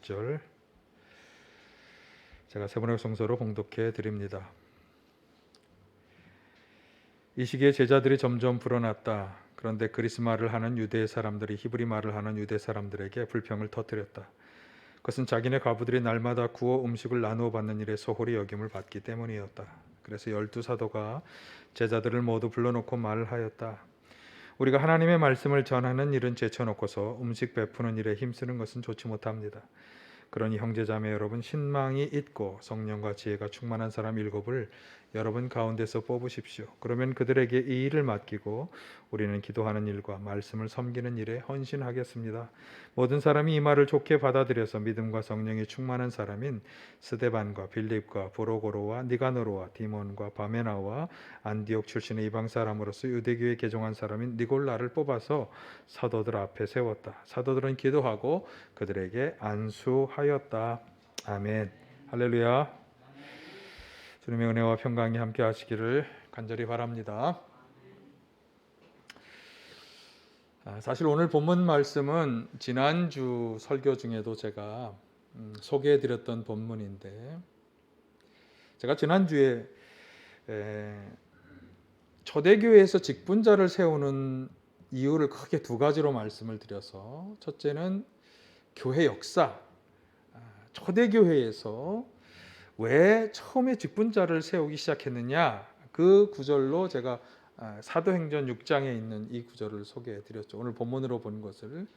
20절 제가 세번역 성서로 봉독해 드립니다. 이 시기에 제자들이 점점 불어났다. 그런데 그리스 말을 하는 유대 사람들이 히브리 말을 하는 유대 사람들에게 불평을 터뜨렸다. 그것은 자기네 과부들이 날마다 구워 음식을 나누어 받는 일에 소홀히 여김을 받기 때문이었다. 그래서 12사도가 제자들을 모두 불러놓고 말을 하였다. 우리가 하나님의 말씀을 전하는 일은 제쳐놓고서 음식 베푸는 일에 힘쓰는 것은 좋지 못합니다. 그러니 형제자매 여러분, 신망이 있고 성령과 지혜가 충만한 사람 7을 여러분 가운데서 뽑으십시오. 그러면 그들에게 이 일을 맡기고 우리는 기도하는 일과 말씀을 섬기는 일에 헌신하겠습니다. 모든 사람이 이 말을 좋게 받아들여서 믿음과 성령이 충만한 사람인 스데반과 빌립과 브로고로와 니가노로와 디몬과 바메나와 안디옥 출신의 이방 사람으로서 유대교에 개종한 사람인 니골라를 뽑아서 사도들 앞에 세웠다. 사도들은 기도하고 그들에게 안수하였다. 아멘. 할렐루야. 주님의 은혜와 평강이 함께 하시기를 간절히 바랍니다. 사실 오늘 본문 말씀은 지난주 설교 중에도 제가 소개해드렸던 본문인데, 제가 지난주에 초대교회에서 직분자를 세우는 이유를 크게 두 가지로 말씀을 드려서, 첫째는 교회 역사, 초대교회에서 왜 처음에 직분자를 세우기 시작했느냐, 그 구절로 제가 사도행전 6장에 있는 이 구절을 소개해 드렸죠. 오늘 본문으로 본 것을.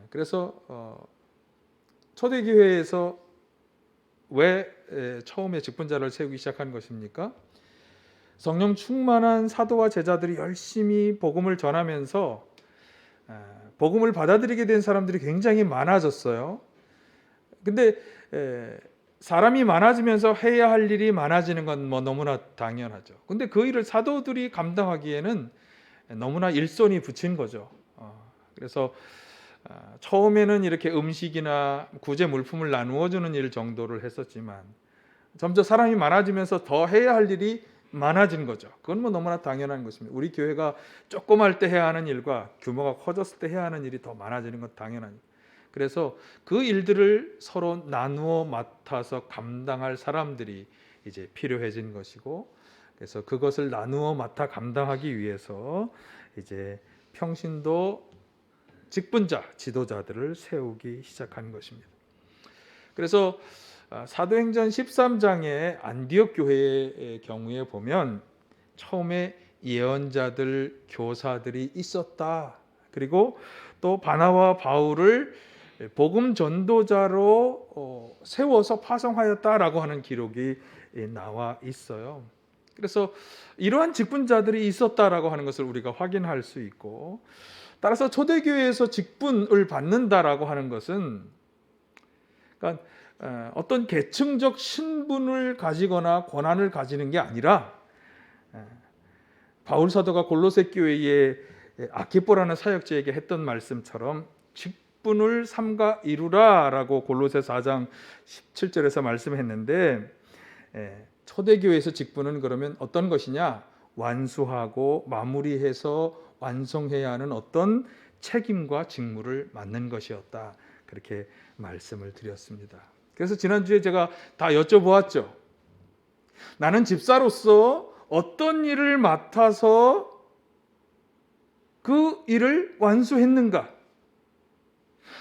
그래서 초대교회에서 왜 처음에 직분자를 세우기 시작한 것입니까? 성령 충만한 사도와 제자들이 열심히 복음을 전하면서 복음을 받아들이게 된 사람들이 굉장히 많아졌어요. 근데 사람이 많아지면서 해야 할 일이 많아지는 건 너무나 당연하죠. 근데 그 일을 사도들이 감당하기에는 너무나 일손이 붙인 거죠. 그래서 처음에는 이렇게 음식이나 구제 물품을 나누어 주는 일 정도를 했었지만 점점 사람이 많아지면서 더 해야 할 일이 많아진 거죠. 그건 너무나 당연한 것입니다. 우리 교회가 조그말 때 해야 하는 일과 규모가 커졌을 때 해야 하는 일이 더 많아지는 건 당연한. 그래서 그 일들을 서로 나누어 맡아서 감당할 사람들이 이제 필요해진 것이고, 그래서 그것을 나누어 맡아 감당하기 위해서 이제 평신도 직분자, 지도자들을 세우기 시작한 것입니다. 그래서 사도행전 13장의 안디옥 교회의 경우에 보면 처음에 예언자들, 교사들이 있었다. 그리고 또 바나와 바울을 복음 전도자로 세워서 파송하였다라고 하는 기록이 나와 있어요. 그래서 이러한 직분자들이 있었다라고 하는 것을 우리가 확인할 수 있고, 따라서 초대교회에서 직분을 받는다라고 하는 것은, 그러니까 어떤 계층적 신분을 가지거나 권한을 가지는 게 아니라, 바울 사도가 골로새 교회의 아키포라는 사역자에게 했던 말씀처럼 직분을 삼가 이루라라고 골로새 4장 17절에서 말씀했는데, 초대교회에서 직분은 그러면 어떤 것이냐? 완수하고 마무리해서 완성해야 하는 어떤 책임과 직무를 맡는 것이었다. 그렇게 말씀을 드렸습니다. 그래서 지난주에 제가 다 여쭤보았죠. 나는 집사로서 어떤 일을 맡아서 그 일을 완수했는가?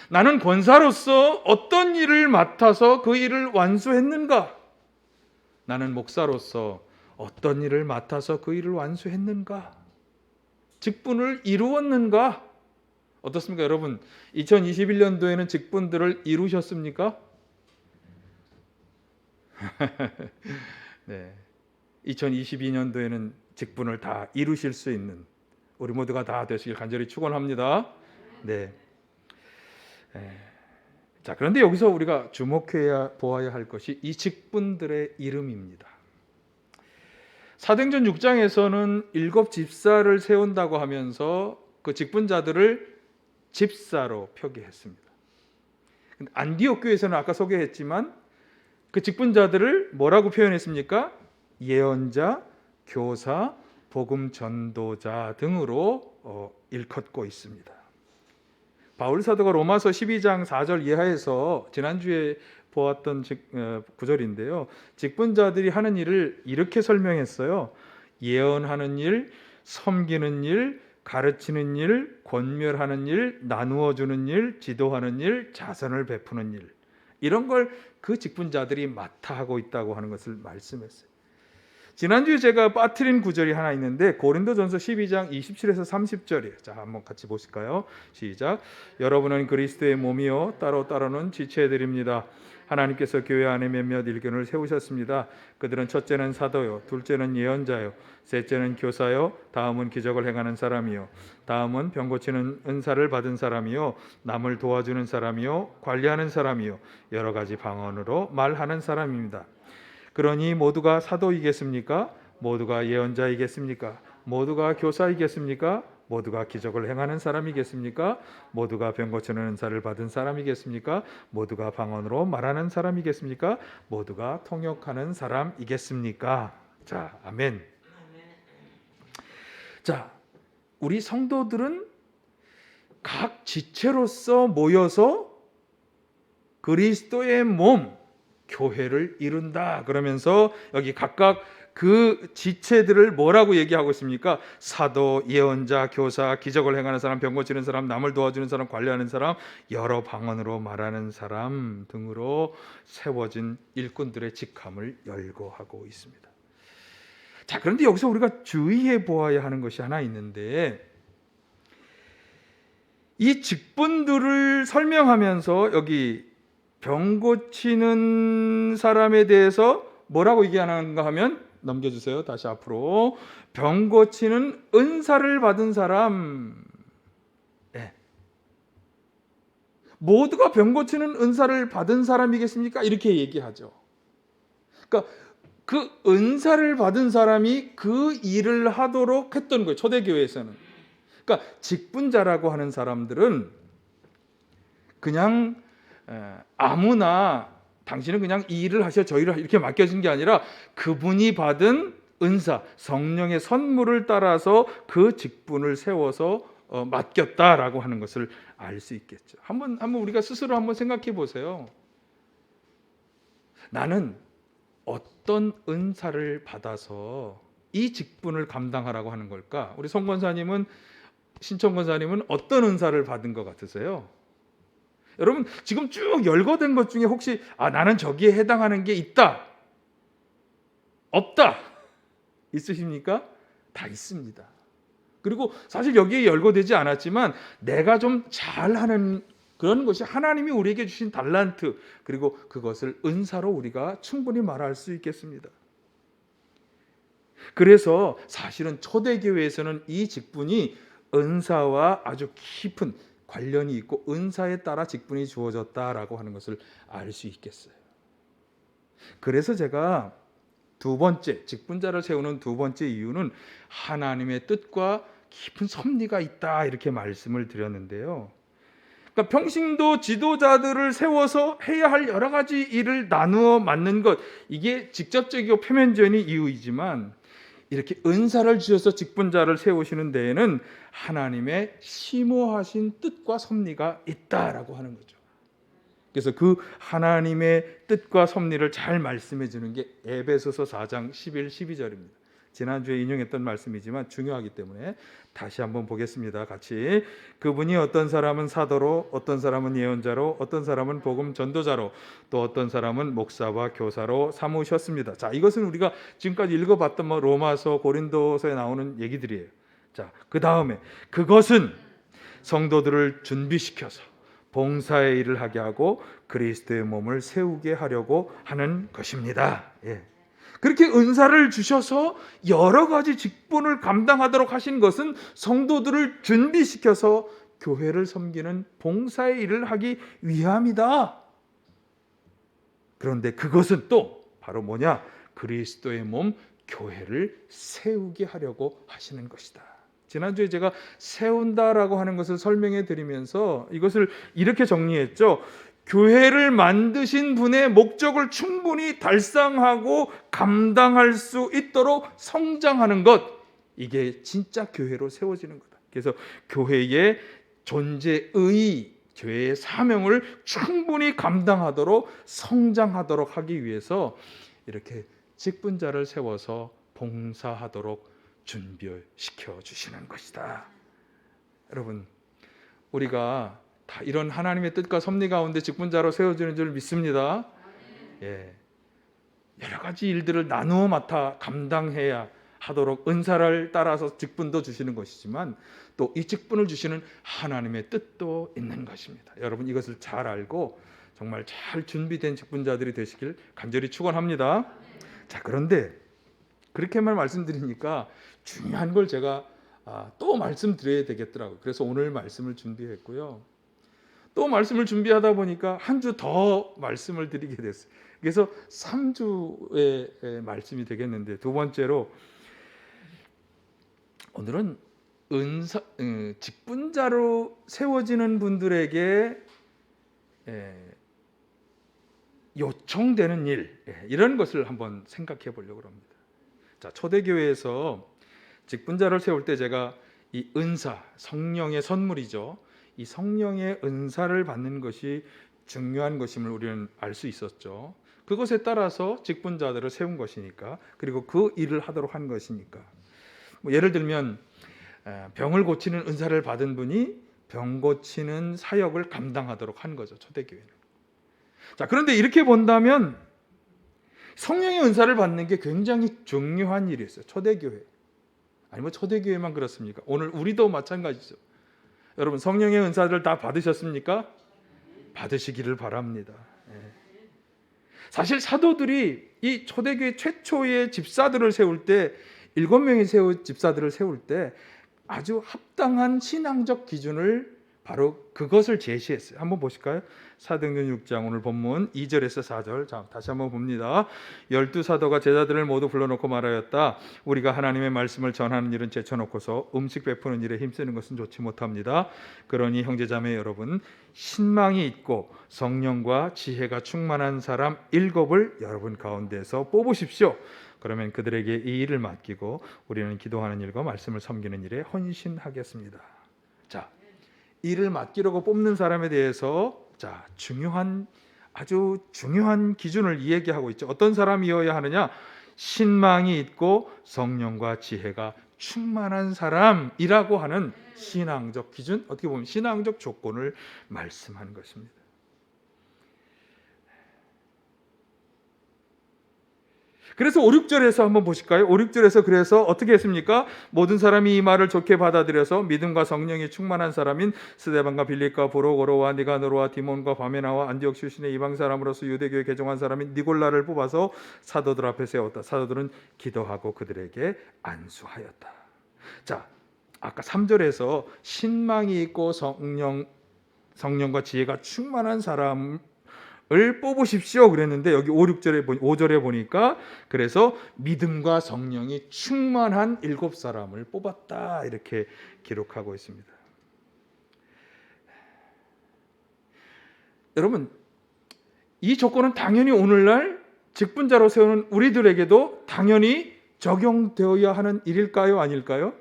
나는 권사로서 어떤 일을 맡아서 그 일을 완수했는가? 나는 목사로서 어떤 일을 맡아서 그 일을 완수했는가? 직분을 이루었는가? 어떻습니까, 여러분? 2021년도에는 직분들을 이루셨습니까? 네. 2022년도에는 직분을 다 이루실 수 있는 우리 모두가 다 되시길 간절히 축원합니다. 네. 자, 그런데 여기서 우리가 주목해야 보아야 할 것이 이 직분들의 이름입니다. 사도행전 6장에서는 7 집사를 세운다고 하면서 그 직분자들을 집사로 표기했습니다. 안디옥 교회에서는 아까 소개했지만 그 직분자들을 뭐라고 표현했습니까? 예언자, 교사, 복음 전도자 등으로 일컫고 있습니다. 바울 사도가 로마서 12장 4절 이하에서 지난주에 보았던 구절인데요. 직분자들이 하는 일을 이렇게 설명했어요. 예언하는 일, 섬기는 일, 가르치는 일, 권면하는 일, 나누어 주는 일, 지도하는 일, 자선을 베푸는 일, 이런 걸 그 직분자들이 맡아 하고 있다고 하는 것을 말씀했어요. 지난주에 제가 빠뜨린 구절이 하나 있는데 고린도전서 12장 27에서 30절이에요. 자, 한번 같이 보실까요? 시작. 여러분은 그리스도의 몸이요 따로따로는 지체들입니다. 하나님께서 교회 안에 몇몇 일꾼을 세우셨습니다. 그들은 첫째는 사도요, 둘째는 예언자요, 셋째는 교사요, 다음은 기적을 행하는 사람이요, 다음은 병 고치는 은사를 받은 사람이요, 남을 도와주는 사람이요, 관리하는 사람이요, 여러 가지 방언으로 말하는 사람입니다. 그러니 모두가 사도이겠습니까? 모두가 예언자이겠습니까? 모두가 교사이겠습니까? 모두가 기적을 행하는 사람이겠습니까? 모두가 병 고치는 은사를 받은 사람이겠습니까? 모두가 방언으로 말하는 사람이겠습니까? 모두가 통역하는 사람이겠습니까? 자, 아멘. 자, 우리 성도들은 각 지체로서 모여서 그리스도의 몸, 교회를 이룬다. 그러면서 여기 각각 그 지체들을 뭐라고 얘기하고 있습니까? 사도, 예언자, 교사, 기적을 행하는 사람, 병 고치는 사람, 남을 도와주는 사람, 관리하는 사람, 여러 방언으로 말하는 사람 등으로 세워진 일꾼들의 직함을 열거하고 있습니다. 자, 그런데 여기서 우리가 주의해 보아야 하는 것이 하나 있는데, 이 직분들을 설명하면서 여기 병 고치는 사람에 대해서 뭐라고 얘기하는가 하면, 넘겨주세요. 다시 앞으로. 병 고치는 은사를 받은 사람. 네. 모두가 병 고치는 은사를 받은 사람이겠습니까? 이렇게 얘기하죠. 그러니까 그 은사를 받은 사람이 그 일을 하도록 했던 거예요. 초대교회에서는. 그러니까 직분자라고 하는 사람들은 그냥 아무나 당신은 그냥 이 일을 하셔, 저 일을 이렇게 맡겨진 게 아니라 그분이 받은 은사, 성령의 선물을 따라서 그 직분을 세워서 맡겼다라고 하는 것을 알 수 있겠죠. 한번 우리가 스스로 한번 생각해 보세요. 나는 어떤 은사를 받아서 이 직분을 감당하라고 하는 걸까? 우리 송 권사님은, 신청 권사님은 어떤 은사를 받은 것 같으세요? 여러분, 지금 쭉 열거된 것 중에 혹시 나는 저기에 해당하는 게 있다, 없다 있으십니까? 다 있습니다. 그리고 사실 여기에 열거되지 않았지만 내가 좀 잘하는 그런 것이 하나님이 우리에게 주신 달란트, 그리고 그것을 은사로 우리가 충분히 말할 수 있겠습니다. 그래서 사실은 초대교회에서는 이 직분이 은사와 아주 깊은 관련이 있고 은사에 따라 직분이 주어졌다라고 하는 것을 알 수 있겠어요. 그래서 제가 두 번째, 직분자를 세우는 두 번째 이유는 하나님의 뜻과 깊은 섭리가 있다, 이렇게 말씀을 드렸는데요. 그러니까 평신도 지도자들을 세워서 해야 할 여러 가지 일을 나누어 맡는 것, 이게 직접적이고 표면적인 이유이지만 이렇게 은사를 주셔서 직분자를 세우시는 데에는 하나님의 심오하신 뜻과 섭리가 있다라고 하는 거죠. 그래서 그 하나님의 뜻과 섭리를 잘 말씀해 주는 게 에베소서 4장 11, 12절입니다. 지난주에 인용했던 말씀이지만 중요하기 때문에 다시 한번 보겠습니다. 같이. 그분이 어떤 사람은 사도로, 어떤 사람은 예언자로, 어떤 사람은 복음 전도자로, 또 어떤 사람은 목사와 교사로 삼으셨습니다. 자, 이것은 우리가 지금까지 읽어봤던 로마서, 고린도서에 나오는 얘기들이에요. 자, 그 다음에 그것은 성도들을 준비시켜서 봉사의 일을 하게 하고 그리스도의 몸을 세우게 하려고 하는 것입니다. 예. 그렇게 은사를 주셔서 여러 가지 직분을 감당하도록 하신 것은 성도들을 준비시켜서 교회를 섬기는 봉사의 일을 하기 위함이다. 그런데 그것은 또 바로 뭐냐? 그리스도의 몸 교회를 세우게 하려고 하시는 것이다. 지난주에 제가 세운다라고 하는 것을 설명해 드리면서 이것을 이렇게 정리했죠. 교회를 만드신 분의 목적을 충분히 달성하고 감당할 수 있도록 성장하는 것, 이게 진짜 교회로 세워지는 거다. 그래서 교회의 존재의 죄의 사명을 충분히 감당하도록 성장하도록 하기 위해서 이렇게 직분자를 세워서 봉사하도록 준비시켜 주시는 것이다. 여러분, 우리가 다 이런 하나님의 뜻과 섭리 가운데 직분자로 세워지는 줄 믿습니다. 예, 여러 가지 일들을 나누어 맡아 감당해야 하도록 은사를 따라서 직분도 주시는 것이지만 또 이 직분을 주시는 하나님의 뜻도 있는 것입니다. 여러분, 이것을 잘 알고 정말 잘 준비된 직분자들이 되시길 간절히 축원합니다. 자, 그런데 그렇게만 말씀드리니까 중요한 걸 제가 또 말씀드려야 되겠더라고요. 그래서 오늘 말씀을 준비했고요. 또 말씀을 준비하다 보니까 한 주 더 말씀을 드리게 됐어요. 그래서 3주의 말씀이 되겠는데, 두 번째로 오늘은 직분자로 세워지는 분들에게 요청되는 일, 이런 것을 한번 생각해 보려고 합니다. 자, 초대교회에서 직분자를 세울 때 제가 이 은사, 성령의 선물이죠. 이 성령의 은사를 받는 것이 중요한 것임을 우리는 알 수 있었죠. 그것에 따라서 직분자들을 세운 것이니까, 그리고 그 일을 하도록 한 것이니까. 예를 들면 병을 고치는 은사를 받은 분이 병 고치는 사역을 감당하도록 한 거죠, 초대교회는. 자, 그런데 이렇게 본다면 성령의 은사를 받는 게 굉장히 중요한 일이었어요. 초대교회. 아니 뭐 초대교회만 그렇습니까? 오늘 우리도 마찬가지죠. 여러분, 성령의 은사를 다 받으셨습니까? 받으시기를 바랍니다. 사실 사도들이 이 초대교회 최초의 집사들을 세울 때, 7명의 집사들을 세울 때 아주 합당한 신앙적 기준을 바로 그것을 제시했어요. 한번 보실까요? 사도행전 6장 오늘 본문 2절에서 4절. 자, 다시 한번 봅니다. 12사도가 제자들을 모두 불러놓고 말하였다. 우리가 하나님의 말씀을 전하는 일은 제쳐놓고서 음식 베푸는 일에 힘쓰는 것은 좋지 못합니다. 그러니 형제자매 여러분, 신망이 있고 성령과 지혜가 충만한 사람 7을 여러분 가운데서 뽑으십시오. 그러면 그들에게 이 일을 맡기고 우리는 기도하는 일과 말씀을 섬기는 일에 헌신하겠습니다. 자, 일을 맡기려고 뽑는 사람에 대해서 아주 중요한 기준을 이야기하고 있죠. 어떤 사람이어야 하느냐? 신망이 있고 성령과 지혜가 충만한 사람이라고 하는 신앙적 기준, 어떻게 보면 신앙적 조건을 말씀하는 것입니다. 그래서 5, 6절에서 한번 보실까요? 5, 6절에서 그래서 어떻게 했습니까? 모든 사람이 이 말을 좋게 받아들여서 믿음과 성령이 충만한 사람인 스데반과 빌립과 브로고로와 니가노로와 디몬과 바메나와 안디옥 출신의 이방 사람으로서 유대교에 개종한 사람인 니골라를 뽑아서 사도들 앞에 세웠다. 사도들은 기도하고 그들에게 안수하였다. 자, 아까 3절에서 신망이 있고 성령과 지혜가 충만한 사람을 뽑으십시오 그랬는데, 여기 5절에 보니까 그래서 믿음과 성령이 충만한 7사람을 뽑았다 이렇게 기록하고 있습니다. 여러분, 이 조건은 당연히 오늘날 직분자로 세우는 우리들에게도 당연히 적용되어야 하는 일일까요? 아닐까요?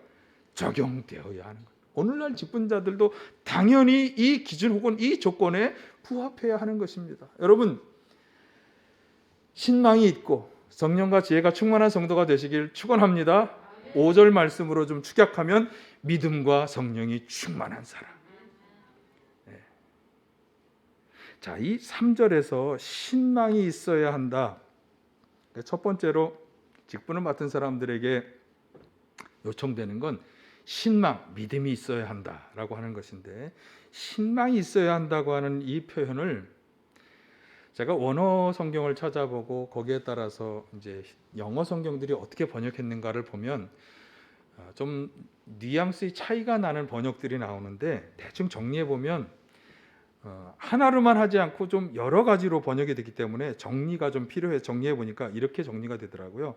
적용되어야 하는 거예요. 오늘날 직분자들도 당연히 이 기준 혹은 이 조건에 부합해야 하는 것입니다. 여러분, 신망이 있고 성령과 지혜가 충만한 성도가 되시길 축원합니다. 5절 말씀으로 좀 축약하면 믿음과 성령이 충만한 사람. 자, 이 3절에서 신망이 있어야 한다. 첫 번째로 직분을 맡은 사람들에게 요청되는 건 신망, 믿음이 있어야 한다라고 하는 것인데, 신망이 있어야 한다고 하는 이 표현을 제가 원어 성경을 찾아보고 거기에 따라서 이제 영어 성경들이 어떻게 번역했는가를 보면 좀 뉘앙스의 차이가 나는 번역들이 나오는데, 대충 정리해 보면 하나로만 하지 않고 좀 여러 가지로 번역이 되기 때문에 정리가 좀 필요해. 정리해 보니까 이렇게 정리가 되더라고요.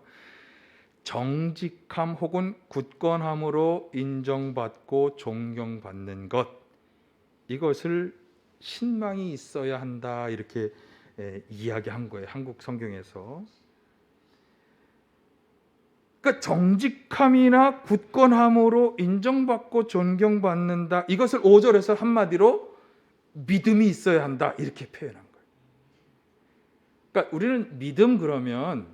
정직함 혹은 굳건함으로 인정받고 존경받는 것, 이것을 신망이 있어야 한다 이렇게 이야기한 거예요, 한국 성경에서. 그러니까 정직함이나 굳건함으로 인정받고 존경받는다. 이것을 5절에서 한마디로 믿음이 있어야 한다. 이렇게 표현한 거예요. 그러니까 우리는 믿음 그러면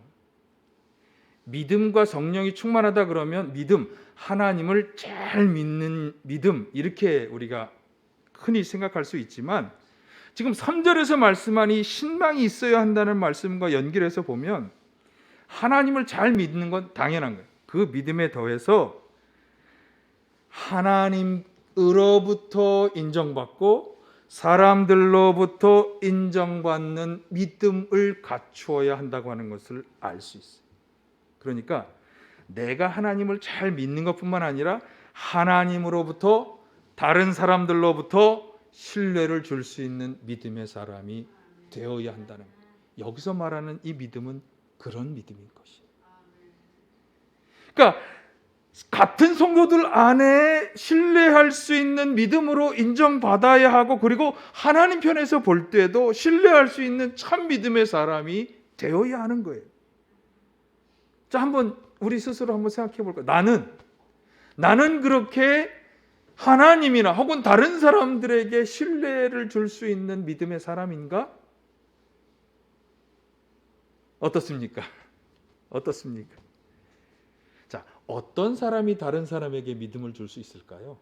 믿음과 성령이 충만하다 그러면 믿음, 하나님을 잘 믿는 믿음 이렇게 우리가 흔히 생각할 수 있지만 지금 3절에서 말씀한 이 신망이 있어야 한다는 말씀과 연결해서 보면 하나님을 잘 믿는 건 당연한 거예요. 그 믿음에 더해서 하나님으로부터 인정받고 사람들로부터 인정받는 믿음을 갖추어야 한다고 하는 것을 알 수 있어요. 그러니까 내가 하나님을 잘 믿는 것뿐만 아니라 하나님으로부터 다른 사람들로부터 신뢰를 줄 수 있는 믿음의 사람이 되어야 한다는 거예요. 여기서 말하는 이 믿음은 그런 믿음인 것이에요. 그러니까 같은 성도들 안에 신뢰할 수 있는 믿음으로 인정받아야 하고 그리고 하나님 편에서 볼 때도 신뢰할 수 있는 참 믿음의 사람이 되어야 하는 거예요. 자, 한번 우리 스스로 한번 생각해 볼까요? 나는 그렇게 하나님이나 혹은 다른 사람들에게 신뢰를 줄 수 있는 믿음의 사람인가? 어떻습니까? 어떻습니까? 자, 어떤 사람이 다른 사람에게 믿음을 줄 수 있을까요?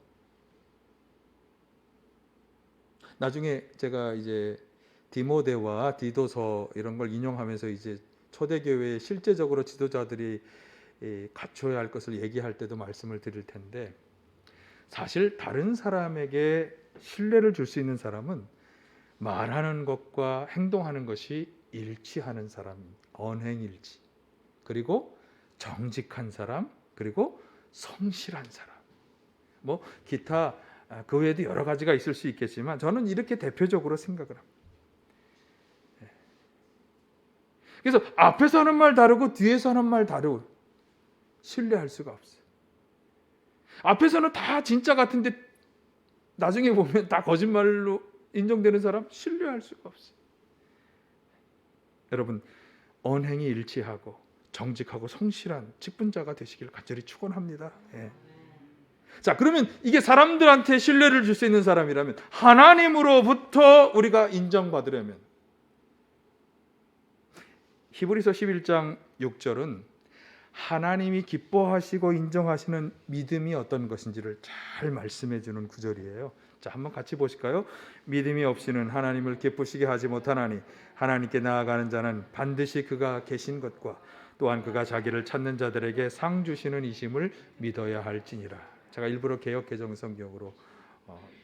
나중에 제가 이제 디모데와 디도서 이런 걸 인용하면서 이제 초대교회의 실제적으로 지도자들이 갖춰야 할 것을 얘기할 때도 말씀을 드릴 텐데 사실 다른 사람에게 신뢰를 줄 수 있는 사람은 말하는 것과 행동하는 것이 일치하는 사람, 언행일치, 그리고 정직한 사람, 그리고 성실한 사람. 뭐 기타 그 외에도 여러 가지가 있을 수 있겠지만 저는 이렇게 대표적으로 생각을 합니다. 그래서 앞에서 하는 말 다르고 뒤에서 하는 말 다르고 신뢰할 수가 없어요. 앞에서는 다 진짜 같은데 나중에 보면 다 거짓말로 인정되는 사람 신뢰할 수가 없어요. 여러분 언행이 일치하고 정직하고 성실한 직분자가 되시길 간절히 축원합니다. 예. 자, 그러면 이게 사람들한테 신뢰를 줄 수 있는 사람이라면 하나님으로부터 우리가 인정받으려면 히브리서 11장 6절은 하나님이 기뻐하시고 인정하시는 믿음이 어떤 것인지를 잘 말씀해 주는 구절이에요. 자, 한번 같이 보실까요? 믿음이 없이는 하나님을 기쁘시게 하지 못하나니 하나님께 나아가는 자는 반드시 그가 계신 것과 또한 그가 자기를 찾는 자들에게 상 주시는 이심을 믿어야 할지니라. 제가 일부러 개역 개정 성경으로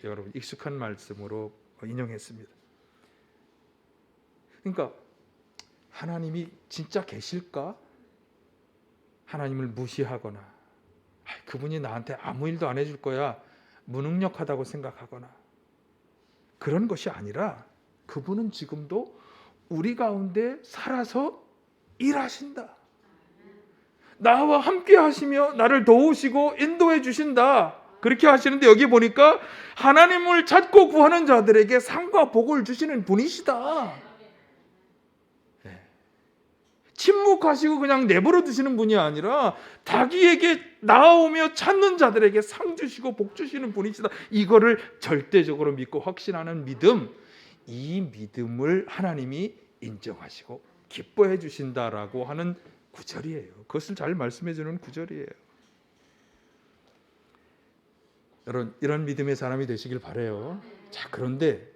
여러분 익숙한 말씀으로 인용했습니다. 그러니까 하나님이 진짜 계실까? 하나님을 무시하거나 그분이 나한테 아무 일도 안 해줄 거야 무능력하다고 생각하거나 그런 것이 아니라 그분은 지금도 우리 가운데 살아서 일하신다. 나와 함께 하시며 나를 도우시고 인도해 주신다. 그렇게 하시는데 여기 보니까 하나님을 찾고 구하는 자들에게 상과 복을 주시는 분이시다. 침묵하시고 그냥 내버려 두시는 분이 아니라 자기에게 나아오며 찾는 자들에게 상 주시고 복 주시는 분이시다. 이거를 절대적으로 믿고 확신하는 믿음, 이 믿음을 하나님이 인정하시고 기뻐해 주신다라고 하는 구절이에요. 그것을 잘 말씀해 주는 구절이에요. 여러분 이런 믿음의 사람이 되시길 바라요. 자, 그런데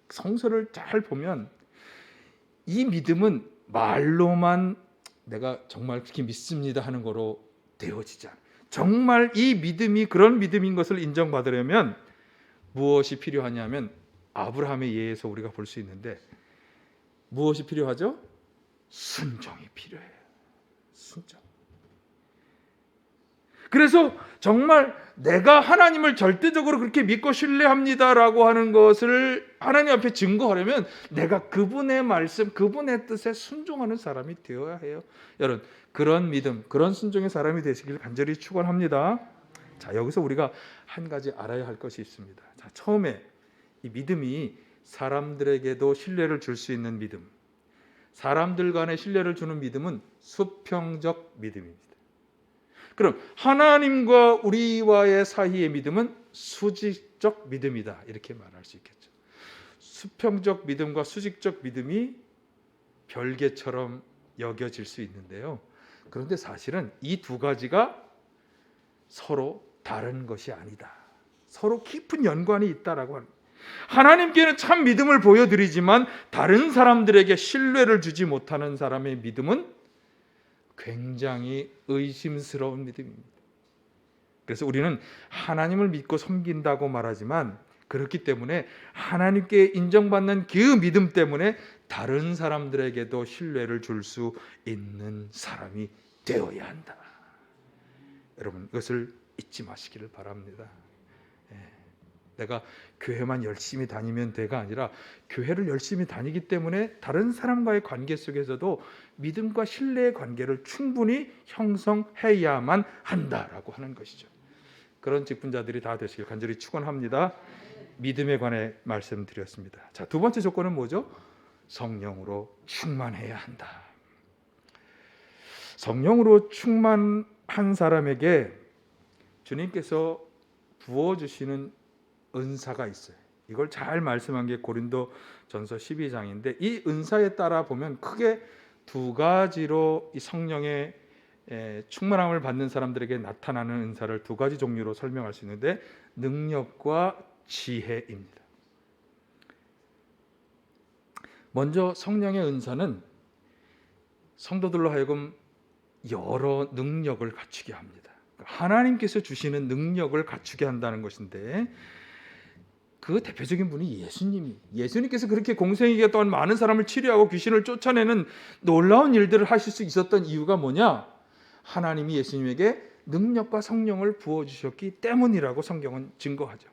성서를 잘 보면 이 믿음은 말로만 내가 정말 그렇게 믿습니다 하는 거로 되어지지 않아요. 정말 이 믿음이 그런 믿음인 것을 인정받으려면 무엇이 필요하냐면 아브라함의 예에서 우리가 볼 수 있는데 무엇이 필요하죠? 순종이 필요해요. 순종. 그래서 정말 내가 하나님을 절대적으로 그렇게 믿고 신뢰합니다라고 하는 것을 하나님 앞에 증거하려면 내가 그분의 말씀, 그분의 뜻에 순종하는 사람이 되어야 해요. 여러분 그런 믿음, 그런 순종의 사람이 되시길 간절히 축원합니다. 자, 여기서 우리가 한 가지 알아야 할 것이 있습니다. 자, 처음에 이 믿음이 사람들에게도 신뢰를 줄 수 있는 믿음, 사람들 간에 신뢰를 주는 믿음은 수평적 믿음입니다. 그럼 하나님과 우리와의 사이의 믿음은 수직적 믿음이다, 이렇게 말할 수 있겠죠. 수평적 믿음과 수직적 믿음이 별개처럼 여겨질 수 있는데요. 그런데 사실은 이 두 가지가 서로 다른 것이 아니다. 서로 깊은 연관이 있다라고 합니다. 하나님께는 참 믿음을 보여드리지만 다른 사람들에게 신뢰를 주지 못하는 사람의 믿음은 굉장히 의심스러운 믿음입니다. 그래서 우리는 하나님을 믿고 섬긴다고 말하지만 그렇기 때문에 하나님께 인정받는 그 믿음 때문에 다른 사람들에게도 신뢰를 줄 수 있는 사람이 되어야 한다. 여러분, 이것을 잊지 마시기를 바랍니다. 내가 교회만 열심히 다니면 돼가 아니라 교회를 열심히 다니기 때문에 다른 사람과의 관계 속에서도 믿음과 신뢰의 관계를 충분히 형성해야만 한다라고 하는 것이죠. 그런 직분자들이 다 되시길 간절히 축원합니다. 믿음에 관해 말씀드렸습니다. 자, 두 번째 조건은 뭐죠? 성령으로 충만해야 한다. 성령으로 충만한 사람에게 주님께서 부어주시는 은사가 있어요. 이걸 잘 말씀한 게 고린도전서 12장인데 이 은사에 따라 보면 크게 두 가지로 이 성령의 충만함을 받는 사람들에게 나타나는 은사를 두 가지 종류로 설명할 수 있는데 능력과 지혜입니다. 먼저 성령의 은사는 성도들로 하여금 여러 능력을 갖추게 합니다. 하나님께서 주시는 능력을 갖추게 한다는 것인데 그 대표적인 분이 예수님께서 그렇게 공생애가 동안 많은 사람을 치료하고 귀신을 쫓아내는 놀라운 일들을 하실 수 있었던 이유가 뭐냐? 하나님이 예수님에게 능력과 성령을 부어주셨기 때문이라고 성경은 증거하죠.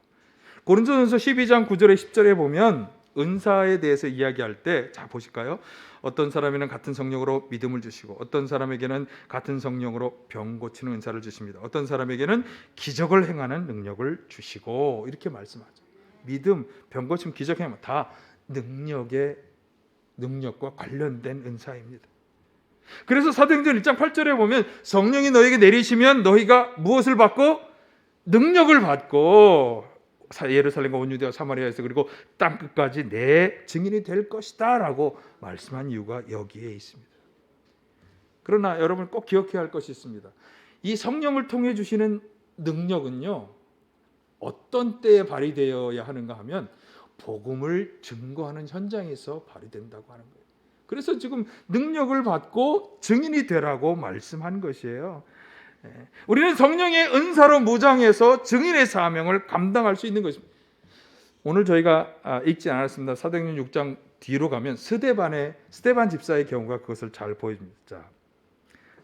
고린도전서 12장 9절에 10절에 보면 은사에 대해서 이야기할 때, 자 보실까요? 어떤 사람에게는 같은 성령으로 믿음을 주시고 어떤 사람에게는 같은 성령으로 병 고치는 은사를 주십니다. 어떤 사람에게는 기적을 행하는 능력을 주시고 이렇게 말씀하죠. 믿음, 병 고침, 기적 행함 다 능력과 관련된 은사입니다. 그래서 사도행전 1장 8절에 보면 성령이 너에게 내리시면 너희가 무엇을 받고? 능력을 받고 예루살렘과 온 유대와 사마리아에서 그리고 땅 끝까지 내 증인이 될 것이다 라고 말씀한 이유가 여기에 있습니다. 그러나 여러분 꼭 기억해야 할 것이 있습니다. 이 성령을 통해 주시는 능력은요, 어떤 때에 발휘되어야 하는가 하면 복음을 증거하는 현장에서 발휘된다고 하는 거예요. 그래서 지금 능력을 받고 증인이 되라고 말씀한 것이에요. 우리는 성령의 은사로 무장해서 증인의 사명을 감당할 수 있는 것입니다. 오늘 저희가 읽지 않았습니다. 사도행전 6장 뒤로 가면 스데반 집사의 경우가 그것을 잘 보여줍니다. 자,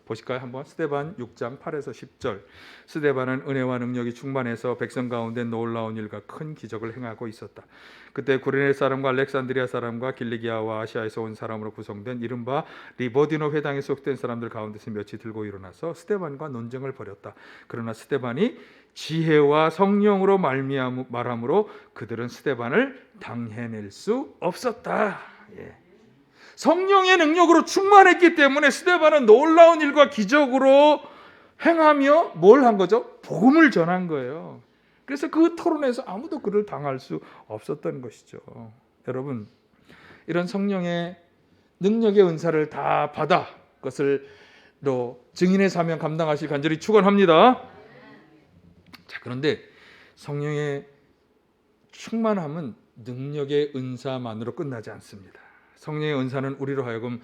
보실까요? 한번 스데반 6장 8에서 10절. 스데반은 은혜와 능력이 충만해서 백성 가운데 놀라운 일과 큰 기적을 행하고 있었다. 그때 구레네 사람과 알렉산드리아 사람과 길리기아와 아시아에서 온 사람으로 구성된 이른바 리보디노 회당에 속된 사람들 가운데서 몇이 들고 일어나서 스데반과 논쟁을 벌였다. 그러나 스데반이 지혜와 성령으로 말함으로 그들은 스데반을 당해낼 수 없었다. 성령의 능력으로 충만했기 때문에 스데반은 놀라운 일과 기적으로 행하며 뭘 한 거죠? 복음을 전한 거예요. 그래서 그 토론에서 아무도 그를 당할 수 없었던 것이죠. 여러분, 이런 성령의 능력의 은사를 다 받아 그것을로 증인의 사명 감당하실 간절히 축원합니다. 자, 그런데 성령의 충만함은 능력의 은사만으로 끝나지 않습니다. 성령의 은사는 우리로 하여금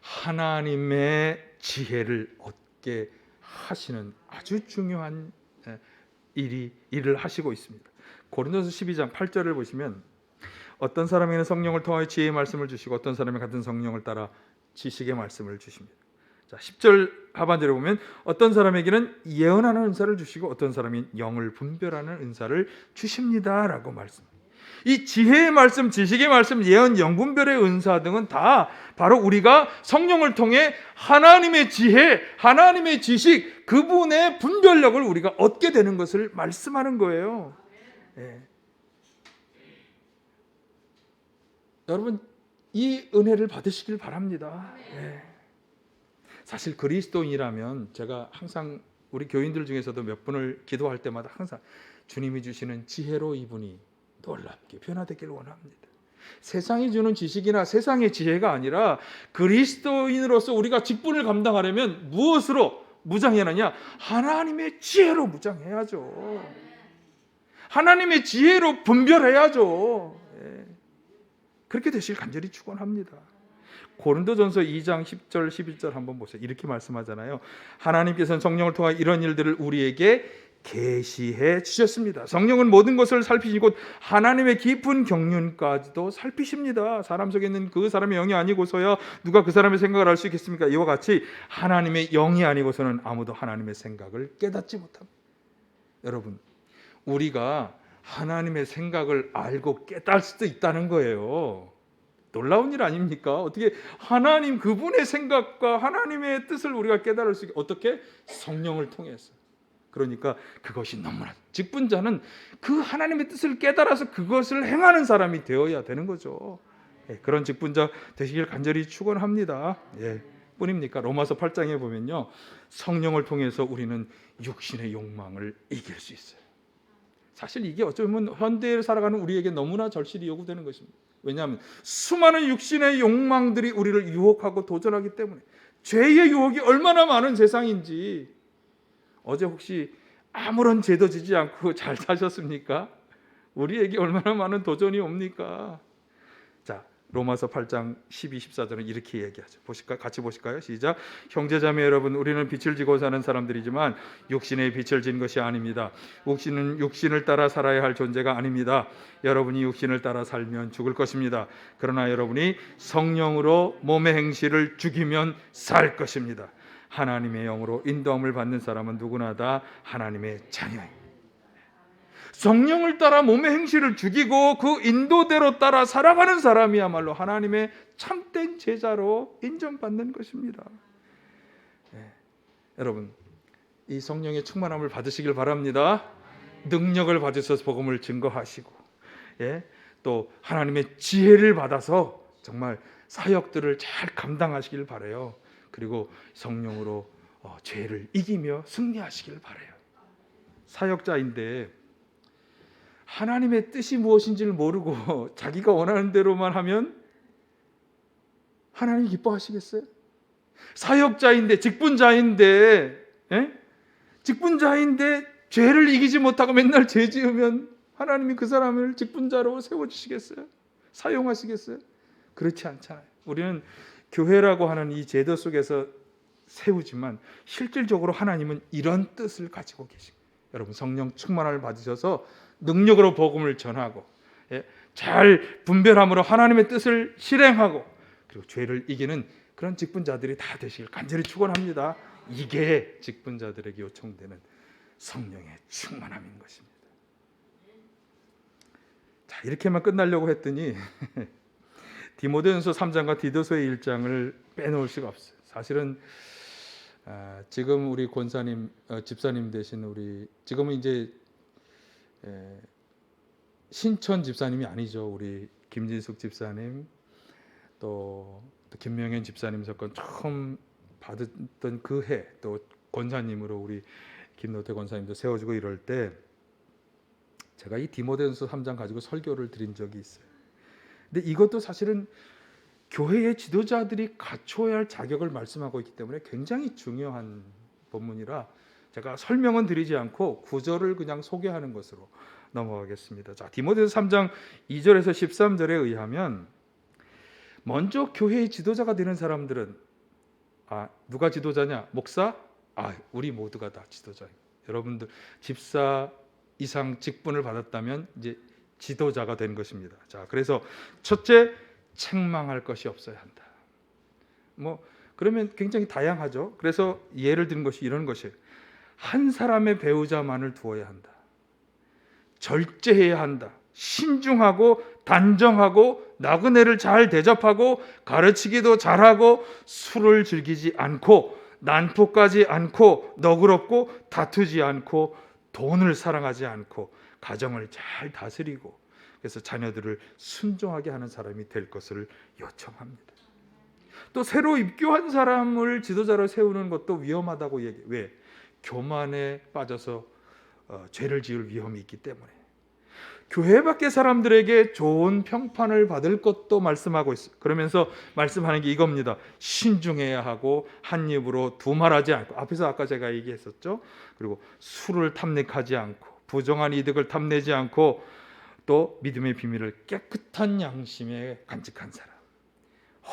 하나님의 지혜를 얻게 하시는 아주 중요한 일을 하시고 있습니다. 고린도서 12장 8절을 보시면 어떤 사람에게는 성령을 통하여 지혜의 말씀을 주시고 어떤 사람은 같은 성령을 따라 지식의 말씀을 주십니다. 자, 10절 하반절에 보면 어떤 사람에게는 예언하는 은사를 주시고 어떤 사람이 영을 분별하는 은사를 주십니다라고 말씀합니다. 이 지혜의 말씀, 지식의 말씀, 예언, 영분별의 은사 등은 다 바로 우리가 성령을 통해 하나님의 지혜, 하나님의 지식, 그분의 분별력을 우리가 얻게 되는 것을 말씀하는 거예요. 여러분, 이 은혜를 받으시길 바랍니다. 사실 그리스도인이라면 제가 항상 우리 교인들 중에서도 몇 분을 기도할 때마다 항상 주님이 주시는 지혜로 이분이 놀랍게 변화되길 원합니다. 세상이 주는 지식이나 세상의 지혜가 아니라 그리스도인으로서 우리가 직분을 감당하려면 무엇으로 무장해야 하느냐? 하나님의 지혜로 무장해야죠. 하나님의 지혜로 분별해야죠. 그렇게 되시길 간절히 축원합니다. 고린도전서 2장 10절 11절 한번 보세요. 이렇게 말씀하잖아요. 하나님께서는 성령을 통해 이런 일들을 우리에게 계시해 주셨습니다. 성령은 모든 것을 살피시고 하나님의 깊은 경륜까지도 살피십니다. 사람 속에 있는 그 사람의 영이 아니고서야 누가 그 사람의 생각을 알 수 있겠습니까? 이와 같이 하나님의 영이 아니고서는 아무도 하나님의 생각을 깨닫지 못합니다. 여러분, 우리가 하나님의 생각을 알고 깨달을 수도 있다는 거예요. 놀라운 일 아닙니까? 어떻게 하나님 그분의 생각과 하나님의 뜻을 우리가 깨달을 수 있게 어떻게? 성령을 통해서. 그러니까 그것이 너무나 직분자는 그 하나님의 뜻을 깨달아서 그것을 행하는 사람이 되어야 되는 거죠. 그런 직분자 되시길 간절히 축원합니다. 뿐입니까? 로마서 8장에 보면요, 성령을 통해서 우리는 육신의 욕망을 이길 수 있어요. 사실 이게 어쩌면 현대에 살아가는 우리에게 너무나 절실히 요구되는 것입니다. 왜냐하면 수많은 육신의 욕망들이 우리를 유혹하고 도전하기 때문에, 죄의 유혹이 얼마나 많은 세상인지. 어제 혹시 아무런 죄도 지지 않고 잘 사셨습니까? 우리에게 얼마나 많은 도전이 옵니까? 자, 로마서 8장 12, 14절은 이렇게 얘기하죠. 같이 보실까요? 시작. 형제자매 여러분, 우리는 빛을 지고 사는 사람들이지만 육신의 빛을 진 것이 아닙니다. 육신은 육신을 따라 살아야 할 존재가 아닙니다. 여러분이 육신을 따라 살면 죽을 것입니다. 그러나 여러분이 성령으로 몸의 행실을 죽이면 살 것입니다. 하나님의 영으로 인도함을 받는 사람은 누구나 다 하나님의 자녀입니다. 성령을 따라 몸의 행실을 죽이고 그 인도대로 따라 살아가는 사람이야말로 하나님의 참된 제자로 인정받는 것입니다. 여러분, 이 성령의 충만함을 받으시길 바랍니다. 능력을 받으셔서 복음을 증거하시고, 또 하나님의 지혜를 받아서 정말 사역들을 잘 감당하시길 바라요. 그리고 성령으로 죄를 이기며 승리하시길 바라요. 사역자인데 하나님의 뜻이 무엇인지를 모르고 자기가 원하는 대로만 하면 하나님이 기뻐하시겠어요? 사역자인데, 직분자인데 죄를 이기지 못하고 맨날 죄 지으면 하나님이 그 사람을 직분자로 세워주시겠어요? 사용하시겠어요? 그렇지 않잖아요. 우리는 교회라고 하는 이 제도 속에서 세우지만 실질적으로 하나님은 이런 뜻을 가지고 계십니다. 여러분, 성령 충만함을 받으셔서 능력으로 복음을 전하고, 잘 분별함으로 하나님의 뜻을 실행하고, 그리고 죄를 이기는 그런 직분자들이 다 되시길 간절히 축원합니다. 이게 직분자들에게 요청되는 성령의 충만함인 것입니다. 자, 이렇게만 끝나려고 했더니 디모데전서 3장과 디도서의 1장을 빼놓을 수가 없어요. 사실은 지금 우리 권사님, 집사님 되신 우리, 지금은 이제 신천 집사님이 아니죠. 우리 김진숙 집사님, 또 김명현 집사님 사건 처음 받았던 그 해, 또 권사님으로 우리 김노태 권사님도 세워주고 이럴 때 제가 이 디모데전서 3장 가지고 설교를 드린 적이 있어요. 근데 이것도 사실은 교회의 지도자들이 갖춰야 할 자격을 말씀하고 있기 때문에 굉장히 중요한 본문이라 제가 설명은 드리지 않고 구절을 그냥 소개하는 것으로 넘어가겠습니다. 자, 디모데전서 3장 2절에서 13절에 의하면 먼저 교회의 지도자가 되는 사람들은 누가 지도자냐? 목사? 우리 모두가 다 지도자예요. 여러분들 집사 이상 직분을 받았다면 이제 지도자가 된 것입니다. 자, 그래서 첫째, 책망할 것이 없어야 한다. 그러면 굉장히 다양하죠. 그래서 예를 든 것이 이런 것이에요. 한 사람의 배우자만을 두어야 한다. 절제해야 한다. 신중하고 단정하고 나그네를 잘 대접하고 가르치기도 잘하고 술을 즐기지 않고 난폭하지 않고 너그럽고 다투지 않고 돈을 사랑하지 않고 가정을 잘 다스리고 그래서 자녀들을 순종하게 하는 사람이 될 것을 요청합니다. 또 새로 입교한 사람을 지도자로 세우는 것도 위험하다고 얘기해요. 왜? 교만에 빠져서 죄를 지을 위험이 있기 때문에 교회 밖의 사람들에게 좋은 평판을 받을 것도 말씀하고 있어요. 그러면서 말씀하는 게 이겁니다. 신중해야 하고 한 입으로 두 말하지 않고, 앞에서 아까 제가 얘기했었죠. 그리고 술을 탐닉하지 않고 부정한 이득을 탐내지 않고, 또 믿음의 비밀을 깨끗한 양심에 간직한 사람,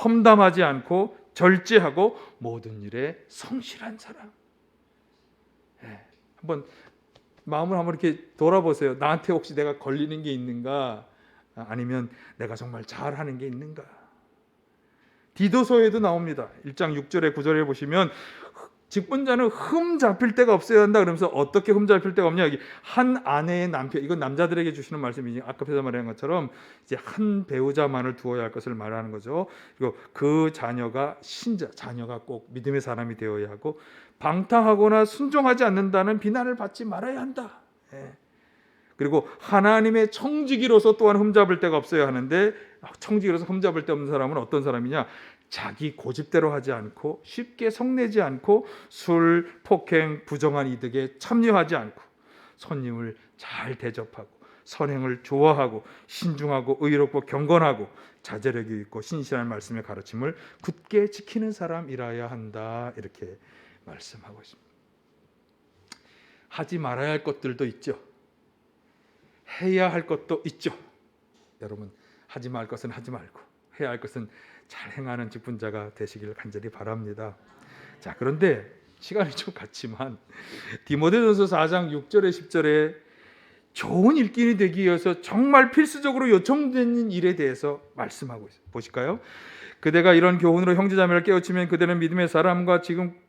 험담하지 않고 절제하고 모든 일에 성실한 사람. 한번 마음을 한번 이렇게 돌아보세요. 나한테 혹시 내가 걸리는 게 있는가? 아니면 내가 정말 잘하는 게 있는가? 디도서에도 나옵니다. 1장 6절에 9절에 보시면 직분자는 흠 잡힐 데가 없어야 한다. 그러면서 어떻게 흠 잡힐 데가 없냐? 여기 한 아내의 남편, 이건 남자들에게 주시는 말씀이지, 아까 앞에서 말한 것처럼 이제 한 배우자만을 두어야 할 것을 말하는 거죠. 그리고 그 자녀가 신자, 자녀가 꼭 믿음의 사람이 되어야 하고, 방탕하거나 순종하지 않는다는 비난을 받지 말아야 한다. 그리고 하나님의 청지기로서 또한 흠잡을 데가 없어야 하는데, 청지기로서 흠잡을 데 없는 사람은 어떤 사람이냐? 자기 고집대로 하지 않고 쉽게 성내지 않고 술, 폭행, 부정한 이득에 참여하지 않고 손님을 잘 대접하고 선행을 좋아하고 신중하고 의롭고 경건하고 자제력이 있고 신실한 말씀의 가르침을 굳게 지키는 사람이라야 한다. 이렇게 말씀하고 있습니다. 하지 말아야 할 것들도 있죠. 해야 할 것도 있죠. 여러분, 하지 말 것은 하지 말고 해야 할 것은 잘 행하는 직분자가 되시길 간절히 바랍니다. 자, 그런데 시간이 좀 갔지만 디모데전서 4장 6절에 10절에 좋은 일꾼이 되기 위해서 정말 필수적으로 요청되는 일에 대해서 말씀하고 있어요. 보실까요? 그대가 이런 교훈으로 형제자매를 깨우치면 그대는 믿음의 사람과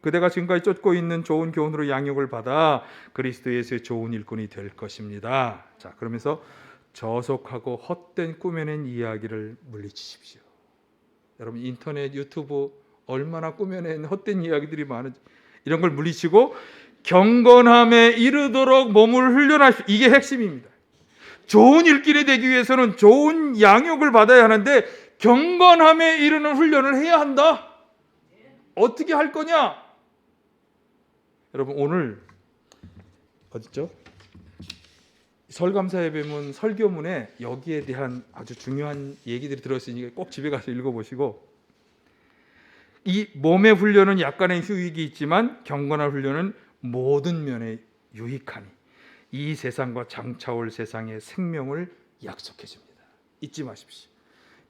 그대가 지금까지 쫓고 있는 좋은 교훈으로 양육을 받아 그리스도 예수의 좋은 일꾼이 될 것입니다. 자, 그러면서 저속하고 헛된 꾸며낸 이야기를 물리치십시오. 여러분, 인터넷, 유튜브 얼마나 꾸며낸 헛된 이야기들이 많은지, 이런 걸 물리치고 경건함에 이르도록 몸을 훈련하십시오. 이게 핵심입니다. 좋은 일꾼이 되기 위해서는 좋은 양육을 받아야 하는데 경건함에 이르는 훈련을 해야 한다. 어떻게 할 거냐? 여러분, 오늘 어딨죠? 설감사 예배문 설교문에 여기에 대한 아주 중요한 얘기들이 들어있으니까 꼭 집에 가서 읽어보시고, 이 몸의 훈련은 약간의 휴익이 있지만 경건한 훈련은 모든 면에 유익하니 이 세상과 장차올 세상의 생명을 약속해 줍니다. 잊지 마십시오.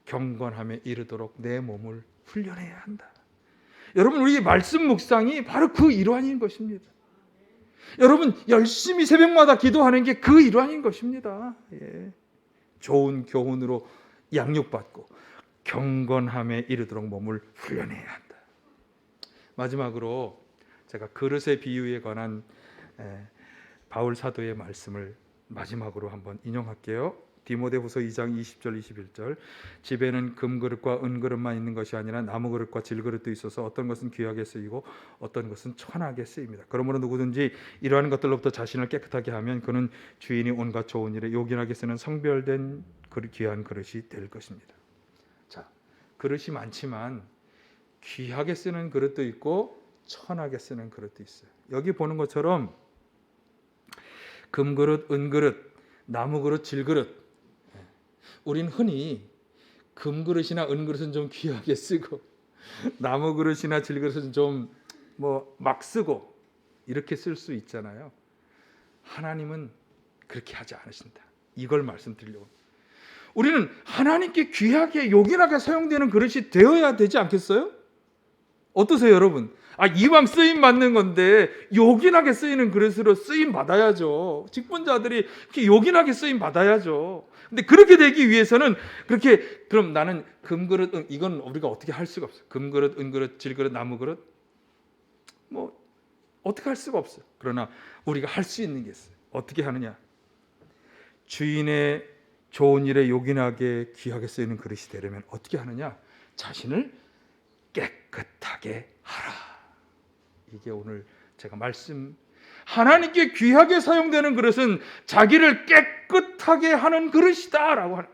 경건함에 이르도록 내 몸을 훈련해야 한다. 여러분, 우리 말씀 묵상이 바로 그 일환인 것입니다. 여러분, 열심히 새벽마다 기도하는 게 그 일환인 것입니다. 좋은 교훈으로 양육받고 경건함에 이르도록 몸을 훈련해야 한다. 마지막으로 제가 그릇의 비유에 관한 바울 사도의 말씀을 마지막으로 한번 인용할게요. 디모데후서 2장 20절 21절, 집에는 금그릇과 은그릇만 있는 것이 아니라 나무그릇과 질그릇도 있어서 어떤 것은 귀하게 쓰이고 어떤 것은 천하게 쓰입니다. 그러므로 누구든지 이러한 것들로부터 자신을 깨끗하게 하면 그는 주인이 온갖 좋은 일에 요긴하게 쓰는 성별된 귀한 그릇이 될 것입니다. 자, 그릇이 많지만 귀하게 쓰는 그릇도 있고 천하게 쓰는 그릇도 있어요. 여기 보는 것처럼 금그릇, 은그릇, 나무그릇, 질그릇, 우린 흔히 금그릇이나 은그릇은 좀 귀하게 쓰고 나무그릇이나 질그릇은 좀 막 쓰고 이렇게 쓸 수 있잖아요. 하나님은 그렇게 하지 않으신다. 이걸 말씀드리려고. 우리는 하나님께 귀하게 요긴하게 사용되는 그릇이 되어야 되지 않겠어요? 어떠세요, 여러분? 이왕 쓰임 받는 건데 요긴하게 쓰이는 그릇으로 쓰임 받아야죠. 직분자들이 이렇게 요긴하게 쓰임 받아야죠. 근데 그렇게 되기 위해서는 그럼 나는 금그릇, 이건 우리가 어떻게 할 수가 없어요. 금그릇, 은그릇, 질그릇, 나무그릇 어떻게 할 수가 없어요. 그러나 우리가 할 수 있는 게 있어요. 어떻게 하느냐? 주인의 좋은 일에 요긴하게 귀하게 쓰이는 그릇이 되려면 어떻게 하느냐? 자신을 깨끗하게 하라. 이게 오늘 제가 하나님께 귀하게 사용되는 그릇은 자기를 깨끗하게 하는 그릇이다 라고 하는.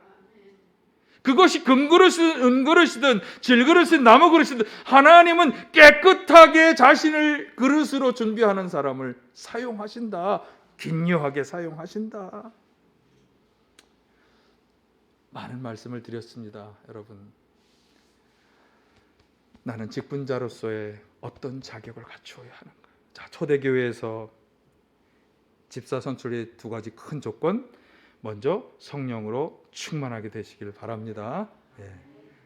그것이 금그릇이든 은그릇이든 질그릇이든 나무그릇이든 하나님은 깨끗하게 자신을 그릇으로 준비하는 사람을 사용하신다. 긴요하게 사용하신다. 많은 말씀을 드렸습니다. 여러분, 나는 직분자로서의 어떤 자격을 갖추어야 하는가? 자, 초대교회에서 집사 선출의 두 가지 큰 조건, 먼저 성령으로 충만하게 되시길 바랍니다. 예.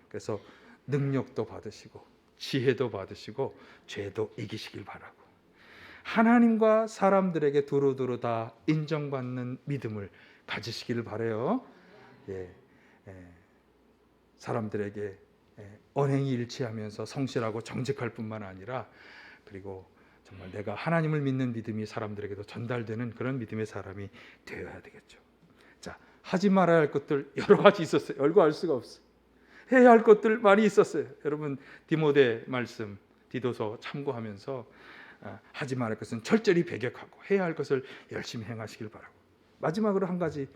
그래서 능력도 받으시고 지혜도 받으시고 죄도 이기시길 바라고, 하나님과 사람들에게 두루두루 다 인정받는 믿음을 가지시기를 바라요. 예. 사람들에게 언행이 일치하면서 성실하고 정직할 뿐만 아니라, 그리고 정말 내가 하나님을 믿는 믿음이 사람들에게도 전달되는 그런 믿음의 사람이 되어야 되겠죠. 자, 하지 말아야 할 것들 여러 가지 있었어요. 열거할 수가 없어요. 해야 할 것들 많이 있었어요. 여러분, 디모데 말씀 디도서 참고하면서 하지 말할 것은 철저히 배격하고 해야 할 것을 열심히 행하시길 바라고, 마지막으로 한 가지,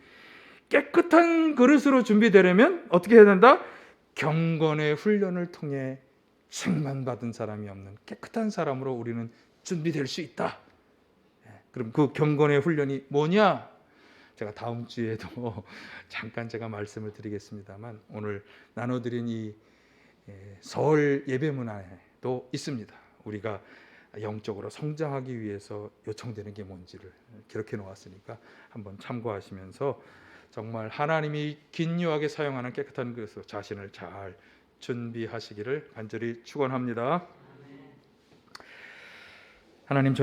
깨끗한 그릇으로 준비되려면 어떻게 해야 된다? 경건의 훈련을 통해 책망받은 사람이 없는 깨끗한 사람으로 우리는 준비될 수 있다. 그럼 그 경건의 훈련이 뭐냐? 제가 다음 주에도 잠깐 제가 말씀을 드리겠습니다만, 오늘 나눠드린 이 설 예배 문화에도 있습니다. 우리가 영적으로 성장하기 위해서 요청되는 게 뭔지를 기록해 놓았으니까 한번 참고하시면서 정말 하나님이 긴요하게 사용하는 깨끗한 그릇으로 자신을 잘 준비하시기를 간절히 축원합니다. 하나님,